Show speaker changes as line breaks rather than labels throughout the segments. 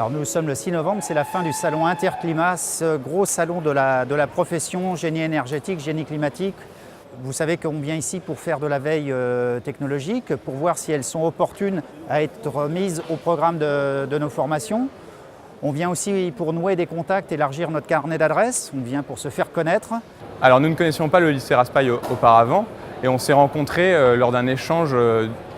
Alors nous sommes le 6 novembre, c'est la fin du salon Interclimat, ce gros salon de la profession, génie énergétique, génie climatique. Vous savez qu'on vient ici pour faire de la veille technologique, pour voir si elles sont opportunes à être mises au programme de nos formations. On vient aussi pour nouer des contacts, élargir notre carnet d'adresses, on vient pour se faire connaître.
Alors nous ne connaissions pas le lycée Raspail auparavant et on s'est rencontrés lors d'un échange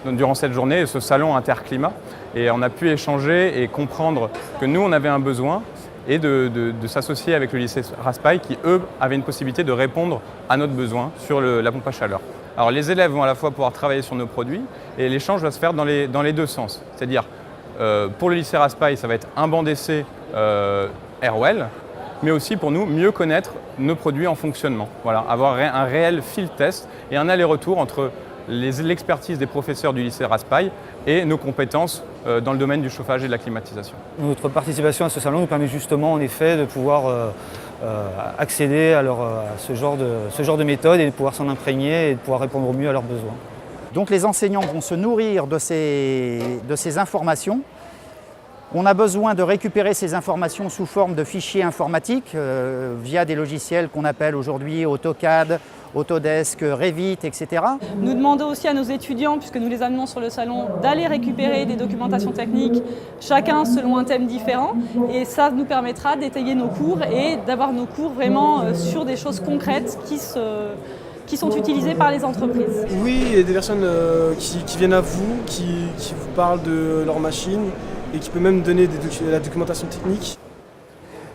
durant cette journée, ce salon Interclimat. Et on a pu échanger et comprendre que nous, on avait un besoin et de s'associer avec le lycée Raspail qui, eux, avaient une possibilité de répondre à notre besoin sur la pompe à chaleur. Alors les élèves vont à la fois pouvoir travailler sur nos produits et l'échange va se faire dans les deux sens. C'est-à-dire, pour le lycée Raspail, ça va être un banc d'essai Airwell, mais aussi pour nous, mieux connaître nos produits en fonctionnement. Voilà, avoir un réel field test et un aller-retour entre l'expertise des professeurs du lycée Raspail et nos compétences dans le domaine du chauffage et de la climatisation.
Notre participation à ce salon nous permet justement en effet de pouvoir accéder à ce genre de méthode et de pouvoir s'en imprégner et de pouvoir répondre au mieux à leurs besoins.
Donc les enseignants vont se nourrir de ces informations. On a besoin de récupérer ces informations sous forme de fichiers informatiques via des logiciels qu'on appelle aujourd'hui AutoCAD, Autodesk, Revit, etc.
Nous demandons aussi à nos étudiants, puisque nous les amenons sur le salon, d'aller récupérer des documentations techniques, chacun selon un thème différent. Et ça nous permettra d'étayer nos cours et d'avoir nos cours vraiment sur des choses concrètes qui sont utilisées par les entreprises.
Oui, il y a des personnes qui viennent à vous, qui vous parlent de leur machine et qui peuvent même donner la documentation technique.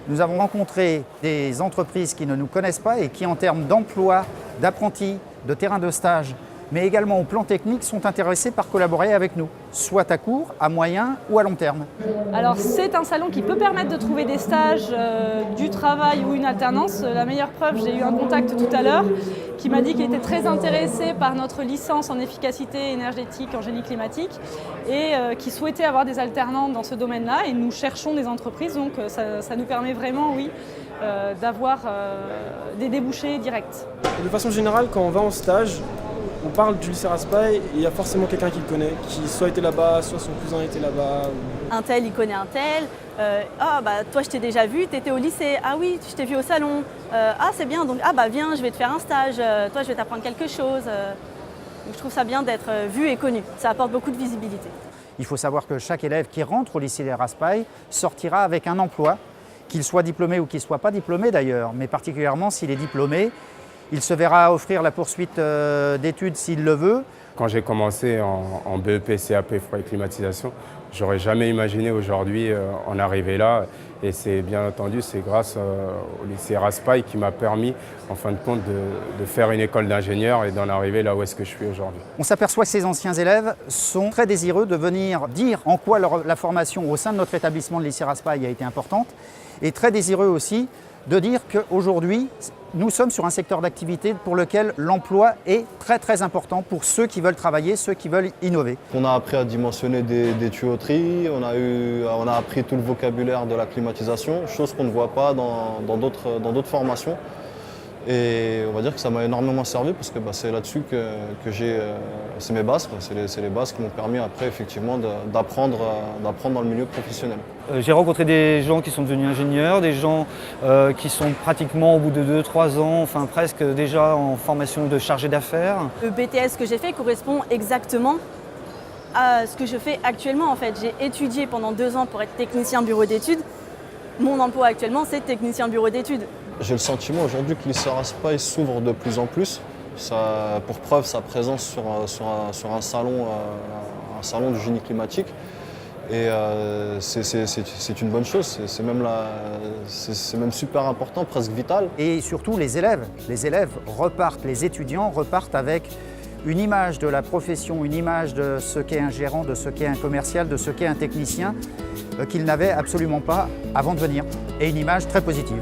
Nous avons rencontré des entreprises qui ne nous connaissent pas et qui, en termes d'emploi, d'apprentis, de terrain de stage, mais également au plan technique, sont intéressés par collaborer avec nous, soit à court, à moyen ou à long terme.
Alors c'est un salon qui peut permettre de trouver des stages, du travail ou une alternance. La meilleure preuve, j'ai eu un contact tout à l'heure qui m'a dit qu'il était très intéressé par notre licence en efficacité énergétique en génie climatique et qui souhaitait avoir des alternants dans ce domaine-là. Et nous cherchons des entreprises, donc ça nous permet vraiment, oui, d'avoir des débouchés directs.
De façon générale, quand on va en stage, on parle du lycée Raspail et il y a forcément quelqu'un qui le connaît, qui soit était là-bas, soit son cousin était là-bas.
Un tel, il connaît un tel. Ah bah toi je t'ai déjà vu, t'étais au lycée. Ah oui, je t'ai vu au salon. Ah c'est bien, donc ah bah viens, je vais te faire un stage. Toi je vais t'apprendre quelque chose. Donc je trouve ça bien d'être vu et connu. Ça apporte beaucoup de visibilité.
Il faut savoir que chaque élève qui rentre au lycée Raspail sortira avec un emploi, qu'il soit diplômé ou qu'il ne soit pas diplômé d'ailleurs, mais particulièrement s'il est diplômé. Il se verra offrir la poursuite d'études s'il le veut.
Quand j'ai commencé en BEP, CAP, froid et climatisation, j'aurais jamais imaginé aujourd'hui en arriver là. Et c'est bien entendu, c'est grâce au lycée Raspail qui m'a permis, en fin de compte, de faire une école d'ingénieur et d'en arriver là où est-ce que je suis aujourd'hui.
On s'aperçoit que ces anciens élèves sont très désireux de venir dire en quoi la formation au sein de notre établissement de lycée Raspail a été importante et très désireux aussi de dire qu'aujourd'hui, nous sommes sur un secteur d'activité pour lequel l'emploi est très très important pour ceux qui veulent travailler, ceux qui veulent innover.
On a appris à dimensionner des tuyauteries, on a appris tout le vocabulaire de la climatisation, chose qu'on ne voit pas dans d'autres formations. Et on va dire que ça m'a énormément servi parce que c'est là-dessus que c'est mes bases, c'est les bases qui m'ont permis après effectivement d'apprendre dans le milieu professionnel.
J'ai rencontré des gens qui sont devenus ingénieurs, des gens qui sont pratiquement au bout de 2-3 ans, enfin presque déjà en formation de chargé d'affaires.
Le BTS que j'ai fait correspond exactement à ce que je fais actuellement en fait. J'ai étudié pendant 2 ans pour être technicien bureau d'études. Mon emploi actuellement c'est technicien bureau d'études.
J'ai le sentiment aujourd'hui que le lycée Raspail s'ouvre de plus en plus. Pour preuve, sa présence sur un salon du génie climatique. Et c'est une bonne chose, c'est même super important, presque vital.
Et surtout les élèves repartent, les étudiants repartent avec une image de la profession, une image de ce qu'est un gérant, de ce qu'est un commercial, de ce qu'est un technicien qu'ils n'avaient absolument pas avant de venir. Et une image très positive.